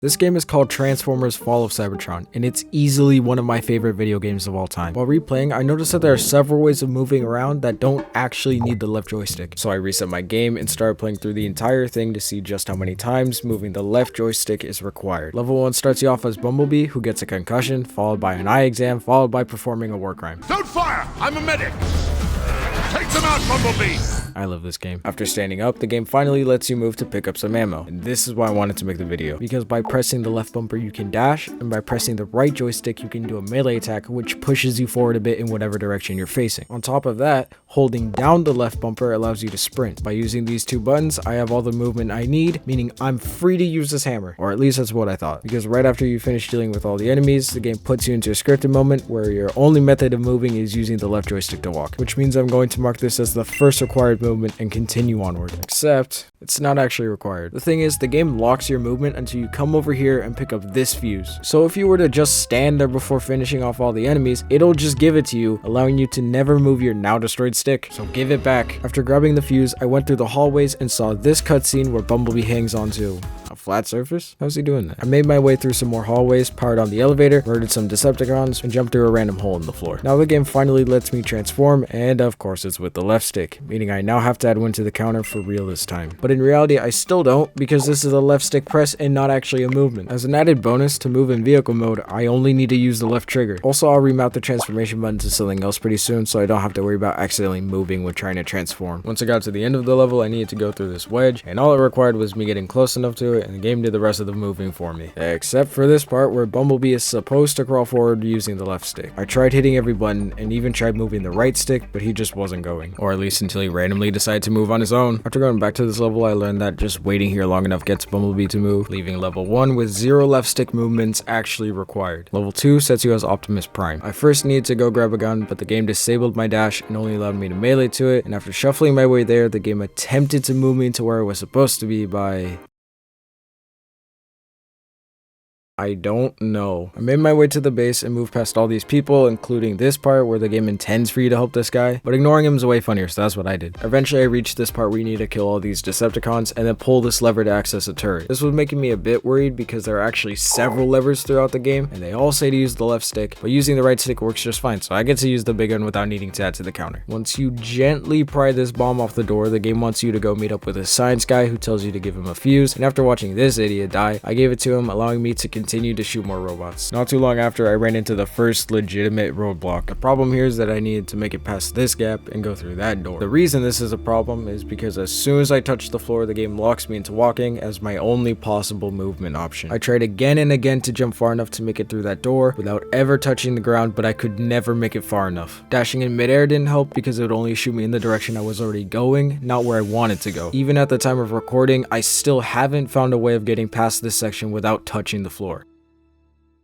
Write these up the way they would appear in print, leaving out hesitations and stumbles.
This game is called Transformers Fall of Cybertron, and it's easily one of my favorite video games of all time. While replaying, I noticed that there are several ways of moving around that don't actually need the left joystick. So I reset my game and started playing through the entire thing to see just how many times moving the left joystick is required. Level 1 starts you off as Bumblebee, who gets a concussion, followed by an eye exam, followed by performing a war crime. Don't fire! I'm a medic! Take them out, Bumblebee! I love this game. After standing up, the game finally lets you move to pick up some ammo. And this is why I wanted to make the video. Because by pressing the left bumper, you can dash, and by pressing the right joystick, you can do a melee attack, which pushes you forward a bit in whatever direction you're facing. On top of that, holding down the left bumper allows you to sprint. By using these two buttons, I have all the movement I need, meaning I'm free to use this hammer. Or at least that's what I thought. Because right after you finish dealing with all the enemies, the game puts you into a scripted moment where your only method of moving is using the left joystick to walk. Which means I'm going to mark this as the first required movement and continue onward. Except, it's not actually required. The thing is, the game locks your movement until you come over here and pick up this fuse. So if you were to just stand there before finishing off all the enemies, it'll just give it to you, allowing you to never move your now destroyed stick. So give it back. After grabbing the fuse, I went through the hallways and saw this cutscene where Bumblebee hangs onto a flat surface? How's he doing that? I made my way through some more hallways, powered on the elevator, murdered some Decepticons, and jumped through a random hole in the floor. Now the game finally lets me transform, and of course it's with the left stick, meaning I now have to add one to the counter for real this time. But in reality, I still don't, because this is a left stick press and not actually a movement. As an added bonus, to move in vehicle mode, I only need to use the left trigger. Also, I'll remount the transformation button to something else pretty soon, so I don't have to worry about accidentally moving when trying to transform. Once I got to the end of the level, I needed to go through this wedge, and all it required was me getting close enough to it, and the game did the rest of the moving for me. Except for this part where Bumblebee is supposed to crawl forward using the left stick. I tried hitting every button, and even tried moving the right stick, but he just wasn't going. Or at least until he randomly decided to move on his own. After going back to this level, I learned that just waiting here long enough gets Bumblebee to move, leaving level 1 with 0 left stick movements actually required. Level 2 sets you as Optimus Prime. I first needed to go grab a gun, but the game disabled my dash and only allowed me to melee to it, and after shuffling my way there, the game attempted to move me to where I was supposed to be by... I don't know. I made my way to the base and moved past all these people, including this part where the game intends for you to help this guy, but ignoring him is way funnier, so that's what I did. Eventually I reached this part where you need to kill all these Decepticons and then pull this lever to access a turret. This was making me a bit worried because there are actually several levers throughout the game, and they all say to use the left stick, but using the right stick works just fine, so I get to use the big gun without needing to add to the counter. Once you gently pry this bomb off the door, the game wants you to go meet up with a science guy who tells you to give him a fuse, and after watching this idiot die, I gave it to him, allowing me to continue to shoot more robots. Not too long after, I ran into the first legitimate roadblock. The problem here is that I needed to make it past this gap and go through that door. The reason this is a problem is because as soon as I touch the floor, the game locks me into walking as my only possible movement option. I tried again and again to jump far enough to make it through that door without ever touching the ground, but I could never make it far enough. Dashing in midair didn't help because it would only shoot me in the direction I was already going, not where I wanted to go. Even at the time of recording, I still haven't found a way of getting past this section without touching the floor.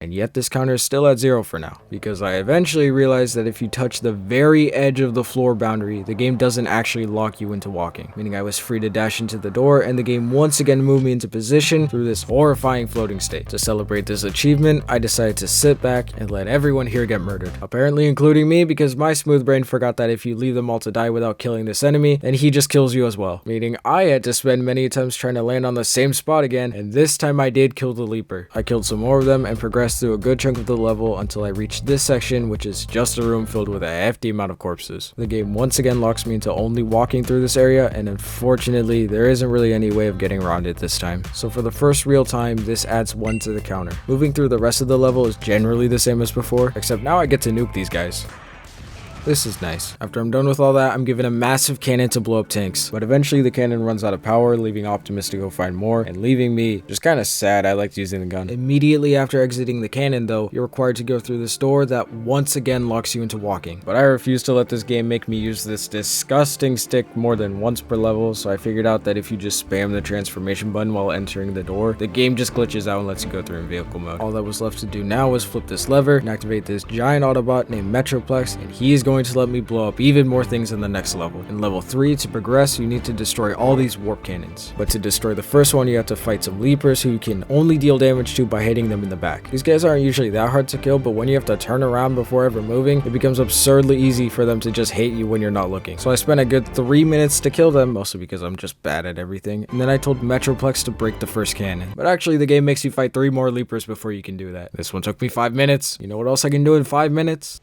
And yet this counter is still at 0 for now, because I eventually realized that if you touch the very edge of the floor boundary, the game doesn't actually lock you into walking, meaning I was free to dash into the door, and the game once again moved me into position through this horrifying floating state. To celebrate this achievement, I decided to sit back and let everyone here get murdered, apparently including me, because my smooth brain forgot that if you leave them all to die without killing this enemy, then he just kills you as well, meaning I had to spend many attempts trying to land on the same spot again, and this time I did kill the leaper. I killed some more of them and progressed through a good chunk of the level until I reached this section, which is just a room filled with a hefty amount of corpses. The game once again locks me into only walking through this area, and unfortunately there isn't really any way of getting around it this time. So for the first real time, this adds 1 to the counter. Moving through the rest of the level is generally the same as before, except now I get to nuke these guys. This is nice. After I'm done with all that, I'm given a massive cannon to blow up tanks, but eventually the cannon runs out of power, leaving Optimus to go find more, and leaving me just kind of sad. I liked using the gun. Immediately after exiting the cannon though, you're required to go through this door that once again locks you into walking. But I refuse to let this game make me use this disgusting stick more than once per level, so I figured out that if you just spam the transformation button while entering the door, the game just glitches out and lets you go through in vehicle mode. All that was left to do now was flip this lever and activate this giant Autobot named Metroplex, and he is going going to let me blow up even more things in the next level. In level 3, to progress, you need to destroy all these warp cannons. But to destroy the first one, you have to fight some leapers who you can only deal damage to by hitting them in the back. These guys aren't usually that hard to kill, but when you have to turn around before ever moving, it becomes absurdly easy for them to just hate you when you're not looking. So I spent a good 3 minutes to kill them, mostly because I'm just bad at everything. And then I told Metroplex to break the first cannon. But actually, the game makes you fight 3 more leapers before you can do that. This one took me 5 minutes. You know what else I can do in 5 minutes?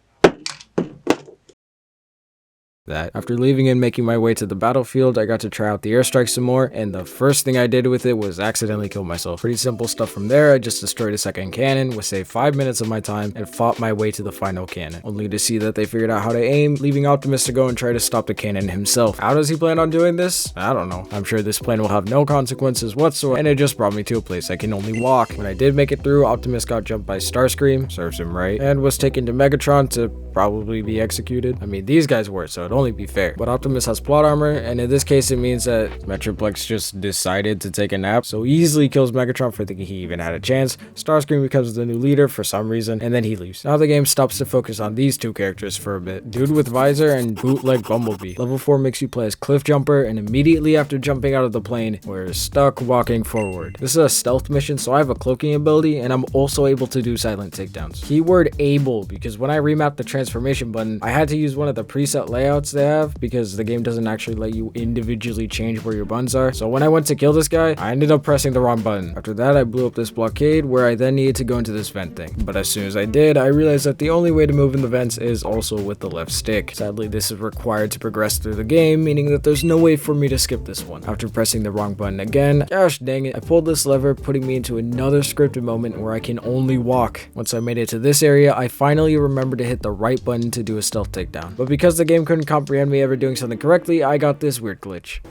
That. After leaving and making my way to the battlefield, I got to try out the airstrike some more, and the first thing I did with it was accidentally kill myself. Pretty simple stuff from there. I just destroyed a second cannon, was saved 5 minutes of my time, and fought my way to the final cannon, only to see that they figured out how to aim, leaving Optimus to go and try to stop the cannon himself. How does he plan on doing this? I don't know. I'm sure this plan will have no consequences whatsoever, and it just brought me to a place I can only walk. When I did make it through, Optimus got jumped by Starscream, serves him right, and was taken to Megatron to probably be executed. I mean, these guys were, so it'd only be fair. But Optimus has plot armor, and in this case, it means that Metroplex just decided to take a nap, so easily kills Megatron for thinking he even had a chance. Starscream becomes the new leader for some reason, and then he leaves. Now the game stops to focus on these two characters for a bit. Dude with visor and bootleg Bumblebee. Level 4 makes you play as Cliff Jumper, and immediately after jumping out of the plane, we're stuck walking forward. This is a stealth mission, so I have a cloaking ability, and I'm also able to do silent takedowns. Keyword able, because when I remapped the transformation button, I had to use one of the preset layouts they have, because the game doesn't actually let you individually change where your buttons are. So when I went to kill this guy, I ended up pressing the wrong button. After that, I blew up this blockade where I then needed to go into this vent thing. But as soon as I did, I realized that the only way to move in the vents is also with the left stick. Sadly, this is required to progress through the game, meaning that there's no way for me to skip this one. After pressing the wrong button again, gosh dang it, I pulled this lever, putting me into another scripted moment where I can only walk. Once I made it to this area, I finally remembered to hit the right button to do a stealth takedown. But because the game couldn't comprehend me ever doing something correctly, I got this weird glitch.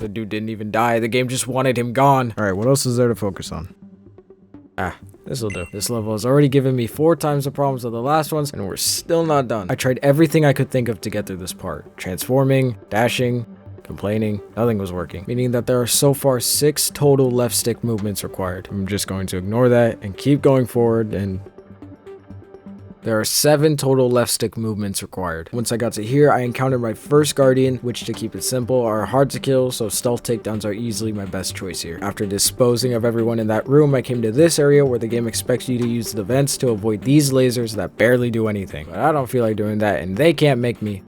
The dude didn't even die. The game just wanted him gone. Alright, what else is there to focus on? This'll do. This level has already given me 4 times the problems of the last ones, and we're still not done. I tried everything I could think of to get through this part. Transforming, dashing, complaining, nothing was working, meaning that there are so far 6 total left stick movements required. I'm just going to ignore that and keep going forward, and there are 7 total left stick movements required. Once I got to here, I encountered my first Guardian, which, to keep it simple, are hard to kill, so stealth takedowns are easily my best choice here. After disposing of everyone in that room, I came to this area where the game expects you to use the vents to avoid these lasers that barely do anything. But I don't feel like doing that, and they can't make me.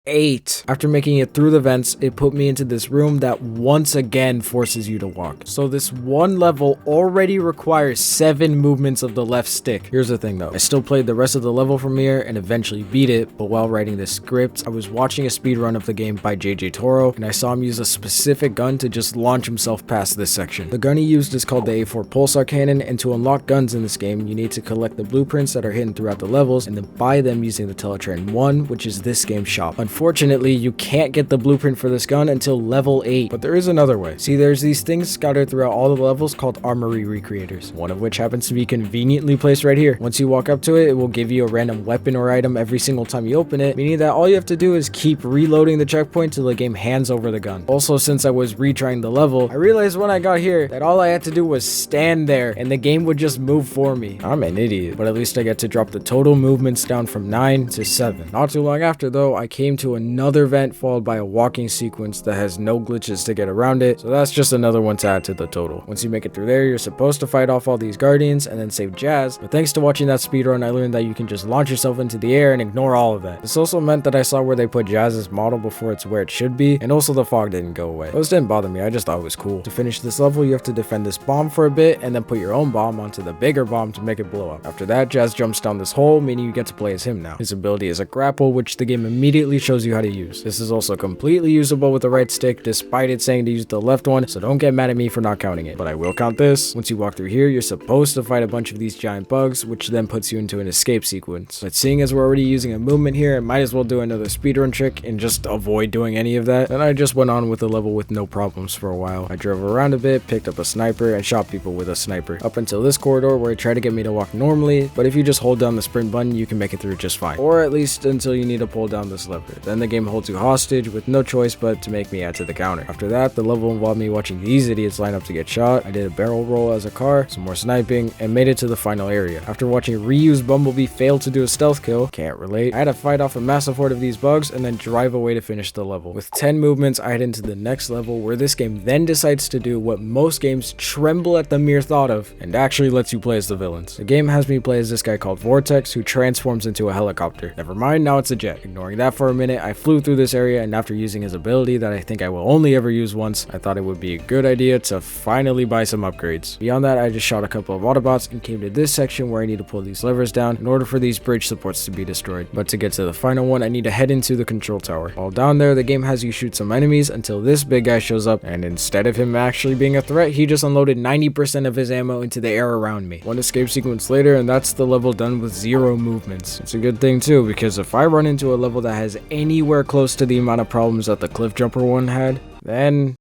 8. After making it through the vents, it put me into this room that once again forces you to walk. So this one level already requires 7 movements of the left stick. Here's the thing though, I still played the rest of the level from here and eventually beat it, but while writing this script, I was watching a speedrun of the game by JJ Toro, and I saw him use a specific gun to just launch himself past this section. The gun he used is called the A4 Pulsar Cannon, and to unlock guns in this game, you need to collect the blueprints that are hidden throughout the levels and then buy them using the Teletran 1, which is this game's shop. Unfortunately, you can't get the blueprint for this gun until level 8, but there is another way. See, there's these things scattered throughout all the levels called armory recreators, one of which happens to be conveniently placed right here. Once you walk up to it, it will give you a random weapon or item every single time you open it, meaning that all you have to do is keep reloading the checkpoint till the game hands over the gun. Also, since I was retrying the level, I realized when I got here that all I had to do was stand there and the game would just move for me. I'm an idiot, but at least I get to drop the total movements down from 9 to 7. Not too long after though, I came to another vent followed by a walking sequence that has no glitches to get around it, so that's just another one to add to the total. Once you make it through there, you're supposed to fight off all these guardians and then save Jazz, but thanks to watching that speedrun, I learned that you can just launch yourself into the air and ignore all of that. This also meant that I saw where they put Jazz's model before it's where it should be, and also the fog didn't go away. Those didn't bother me, I just thought it was cool. To finish this level, you have to defend this bomb for a bit and then put your own bomb onto the bigger bomb to make it blow up. After that, Jazz jumps down this hole, meaning you get to play as him now. His ability is a grapple, which the game immediately shows you how to use. This is also completely usable with the right stick, despite it saying to use the left one, so don't get mad at me for not counting it, but I will count this. Once you walk through here, you're supposed to fight a bunch of these giant bugs, which then puts you into an escape sequence. But seeing as we're already using a movement here, I might as well do another speedrun trick and just avoid doing any of that. And I just went on with the level with no problems for a while. I drove around a bit, picked up a sniper, and shot people with a sniper, up until this corridor where it tried to get me to walk normally, but if you just hold down the sprint button, you can make it through just fine. Or at least until you need to pull down this lever. Then the game holds you hostage with no choice but to make me add to the counter. After that, the level involved me watching these idiots line up to get shot. I did a barrel roll as a car, some more sniping, and made it to the final area. After watching Ryu's Bumblebee fail to do a stealth kill, can't relate, I had to fight off a massive horde of these bugs and then drive away to finish the level. With 10 movements, I head into the next level where this game then decides to do what most games tremble at the mere thought of and actually lets you play as the villains. The game has me play as this guy called Vortex who transforms into a helicopter. Never mind, now it's a jet. Ignoring that for a minute, I flew through this area, and after using his ability that I think I will only ever use once, I thought it would be a good idea to finally buy some upgrades. Beyond that, I just shot a couple of Autobots and came to this section where I need to pull these levers down in order for these bridge supports to be destroyed. But to get to the final one, I need to head into the control tower. While down there, the game has you shoot some enemies until this big guy shows up, and instead of him actually being a threat, he just unloaded 90% of his ammo into the air around me. One escape sequence later, and that's the level done with 0 movements. It's a good thing too, because if I run into a level that has anywhere close to the amount of problems that the cliff jumper one had, then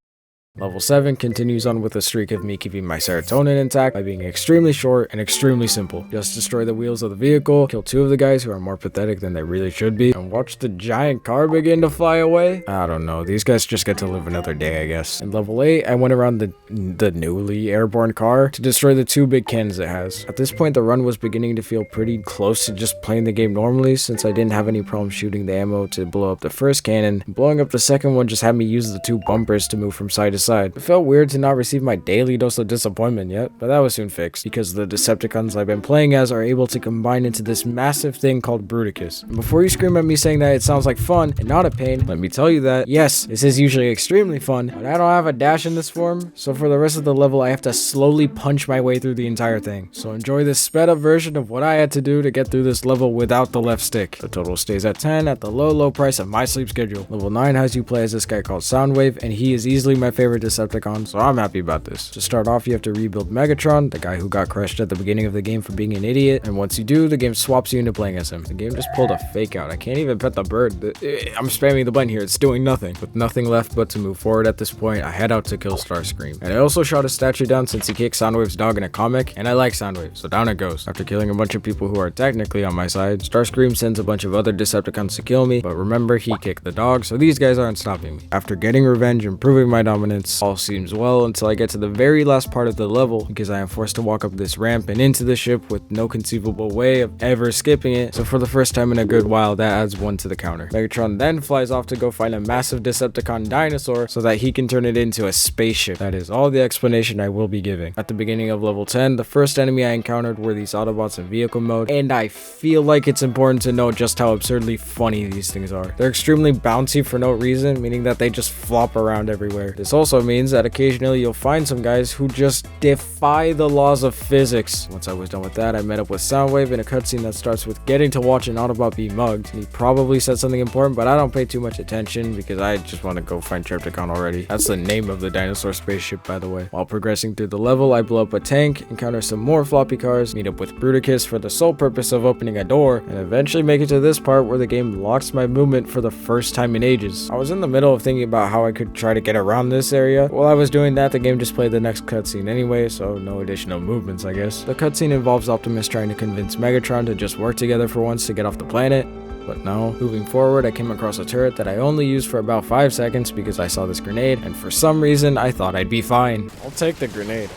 Level 7 continues on with a streak of me keeping my serotonin intact by being extremely short and extremely simple. Just destroy the wheels of the vehicle, kill 2 of the guys who are more pathetic than they really should be, and watch the giant car begin to fly away. I don't know, these guys just get to live another day, I guess. In level 8, I went around the newly airborne car to destroy the 2 big cannons it has. At this point, the run was beginning to feel pretty close to just playing the game normally, since I didn't have any problem shooting the ammo to blow up the first cannon. Blowing up the second one just had me use the 2 bumpers to move from side to side. It felt weird to not receive my daily dose of disappointment yet, but that was soon fixed, because the Decepticons I've been playing as are able to combine into this massive thing called Bruticus. And before you scream at me saying that it sounds like fun and not a pain, let me tell you that, yes, this is usually extremely fun, but I don't have a dash in this form, so for the rest of the level I have to slowly punch my way through the entire thing. So enjoy this sped up version of what I had to do to get through this level without the left stick. The total stays at 10 at the low price of my sleep schedule. Level 9 has you play as this guy called Soundwave, and he is easily my favorite Decepticon, so I'm happy about this. To start off, you have to rebuild Megatron, the guy who got crushed at the beginning of the game for being an idiot, and once you do, the game swaps you into playing as him. The game just pulled a fake out. I can't even pet the bird. I'm spamming the button here, it's doing nothing. With nothing left but to move forward at this point, I head out to kill Starscream. And I also shot a statue down since he kicked Soundwave's dog in a comic, and I like Soundwave, so down it goes. After killing a bunch of people who are technically on my side, Starscream sends a bunch of other Decepticons to kill me, but remember, he kicked the dog, so these guys aren't stopping me. After getting revenge and proving my dominance, all seems well until I get to the very last part of the level, because I am forced to walk up this ramp and into the ship with no conceivable way of ever skipping it, so for the first time in a good while, that adds 1 to the counter. Megatron then flies off to go find a massive Decepticon dinosaur so that he can turn it into a spaceship. That is all the explanation I will be giving. At the beginning of level 10, the first enemy I encountered were these Autobots in vehicle mode, and I feel like it's important to note just how absurdly funny these things are. They're extremely bouncy for no reason, meaning that they just flop around everywhere. This also means that occasionally you'll find some guys who just defy the laws of physics. Once I was done with that, I met up with Soundwave in a cutscene that starts with getting to watch an Autobot be mugged. He probably said something important, but I don't pay too much attention because I just want to go find Tripticon already. That's the name of the dinosaur spaceship, by the way. While progressing through the level, I blow up a tank, encounter some more floppy cars, meet up with Bruticus for the sole purpose of opening a door, and eventually make it to this part where the game locks my movement for the first time in ages. I was in the middle of thinking about how I could try to get around this area. While I was doing that, the game just played the next cutscene anyway, so no additional movements, I guess. The cutscene involves Optimus trying to convince Megatron to just work together for once to get off the planet. But no. Moving forward, I came across a turret that I only used for about 5 seconds because I saw this grenade, and for some reason, I thought I'd be fine. I'll take the grenade.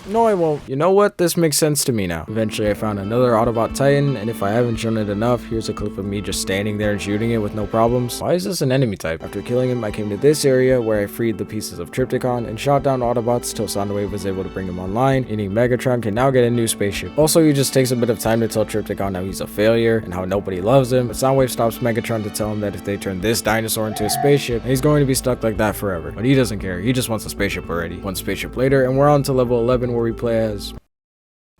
No, I won't. You know what? This makes sense to me now. Eventually, I found another Autobot Titan, and if I haven't shown it enough, here's a clip of me just standing there and shooting it with no problems. Why is this an enemy type? After killing him, I came to this area where I freed the pieces of Tripticon and shot down Autobots till Soundwave was able to bring him online, meaning Megatron can now get a new spaceship. Also, he just takes a bit of time to tell Tripticon how he's a failure and how nobody loves him, but Soundwave stops Megatron to tell him that if they turn this dinosaur into a spaceship, he's going to be stuck like that forever. But he doesn't care, he just wants a spaceship already. 1 spaceship later, and we're on to level 11 where we play as...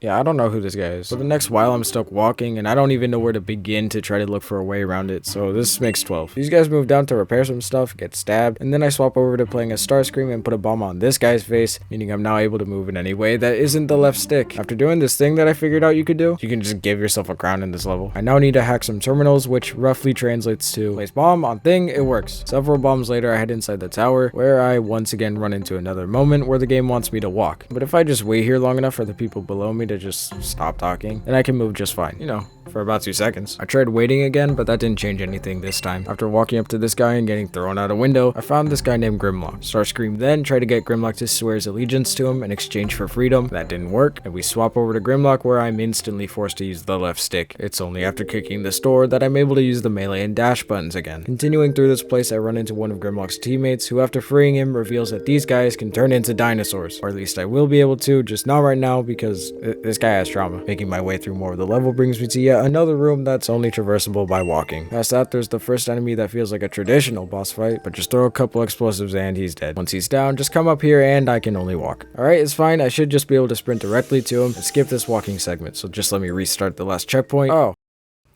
Yeah, I don't know who this guy is. For the next while, I'm stuck walking, and I don't even know where to begin to try to look for a way around it, so this makes 12. These guys move down to repair some stuff, get stabbed, and then I swap over to playing as Starscream and put a bomb on this guy's face, meaning I'm now able to move in any way that isn't the left stick. After doing this thing that I figured out you could do, you can just give yourself a crown in this level. I now need to hack some terminals, which roughly translates to place bomb on thing, it works. Several bombs later, I head inside the tower, where I once again run into another moment where the game wants me to walk. But if I just wait here long enough for the people below me to to just stop talking, and I can move just fine, you know, for about 2 seconds. I tried waiting again, but that didn't change anything this time. After walking up to this guy and getting thrown out a window, I found this guy named Grimlock. Starscream then tried to get Grimlock to swear his allegiance to him in exchange for freedom. That didn't work, and we swap over to Grimlock, where I'm instantly forced to use the left stick. It's only after kicking this door that I'm able to use the melee and dash buttons again. Continuing through this place, I run into one of Grimlock's teammates, who after freeing him reveals that these guys can turn into dinosaurs, or at least I will be able to, just not right now because this guy has trauma. Making my way through more of the level brings me to yet another room that's only traversable by walking. Past that, there's the first enemy that feels like a traditional boss fight, but just throw a couple explosives and he's dead. Once he's down, just come up here and I can only walk. Alright, it's fine. I should just be able to sprint directly to him and skip this walking segment, so just let me restart the last checkpoint. Oh.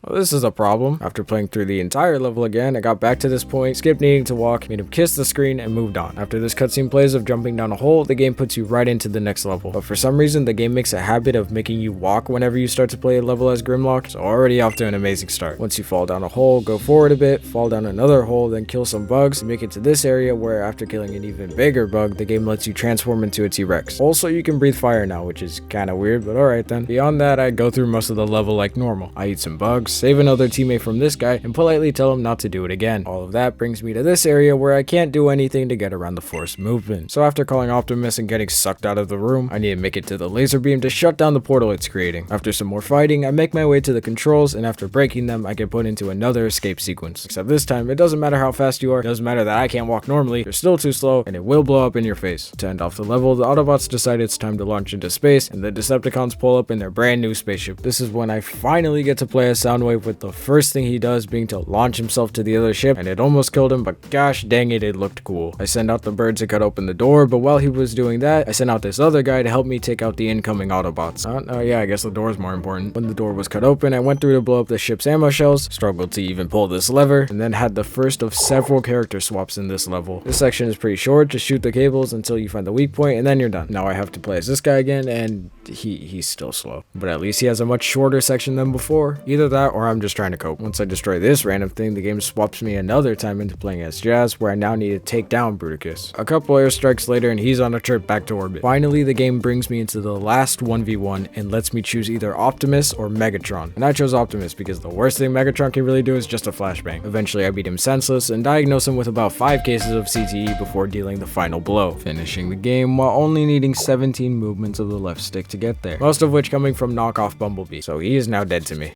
Well, this is a problem. After playing through the entire level again, I got back to this point, skipped needing to walk, made him kiss the screen, and moved on. After this cutscene plays of jumping down a hole, the game puts you right into the next level. But for some reason, the game makes a habit of making you walk whenever you start to play a level as Grimlock, so already off to an amazing start. Once you fall down a hole, go forward a bit, fall down another hole, then kill some bugs, and make it to this area where after killing an even bigger bug, the game lets you transform into a T-Rex. Also, you can breathe fire now, which is kinda weird, but alright then. Beyond that, I go through most of the level like normal. I eat some bugs, save another teammate from this guy, and politely tell him not to do it again. All of that brings me to this area where I can't do anything to get around the forced movement. So after calling Optimus and getting sucked out of the room, I need to make it to the laser beam to shut down the portal it's creating. After some more fighting, I make my way to the controls, and after breaking them, I get put into another escape sequence. Except this time, it doesn't matter how fast you are, it doesn't matter that I can't walk normally, you're still too slow, and it will blow up in your face. To end off the level, the Autobots decide it's time to launch into space, and the Decepticons pull up in their brand new spaceship. This is when I finally get to play as Soundwave, with the first thing he does being to launch himself to the other ship, and it almost killed him, but gosh dang it, it looked cool. I send out the birds to cut open the door, but while he was doing that, I sent out this other guy to help me take out the incoming Autobots. Yeah, I guess the door is more important. When the door was cut open, I went through to blow up the ship's ammo shells, struggled to even pull this lever, and then had the first of several character swaps in this level. This section is pretty short, just shoot the cables until you find the weak point, and then you're done. Now I have to play as this guy again, and he's still slow. But at least he has a much shorter section than before. Either that, or I'm just trying to cope. Once I destroy this random thing, the game swaps me another time into playing as Jazz, where I now need to take down Bruticus. A couple airstrikes later, and he's on a trip back to orbit. Finally, the game brings me into the last 1v1 and lets me choose either Optimus or Megatron. And I chose Optimus because the worst thing Megatron can really do is just a flashbang. Eventually, I beat him senseless and diagnose him with about 5 cases of CTE before dealing the final blow, finishing the game while only needing 17 movements of the left stick to get there, most of which coming from knockoff Bumblebee, so he is now dead to me.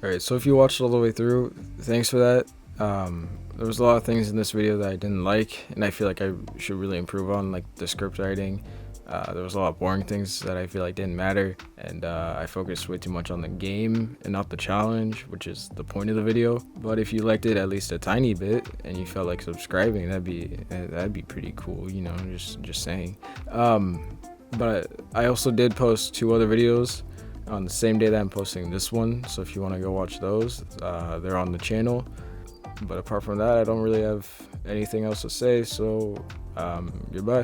Alright, so if you watched all the way through, thanks for that. There was a lot of things in this video that I didn't like, and I feel like I should really improve on, like the script writing. There was a lot of boring things that I feel like didn't matter, and I focused way too much on the game and not the challenge, which is the point of the video. But if you liked it at least a tiny bit and you felt like subscribing, that'd be pretty cool, you know, just saying. But I also did post 2 other videos on the same day that I'm posting this one, so if you want to go watch those, they're on the channel. But apart from that, I don't really have anything else to say, so goodbye.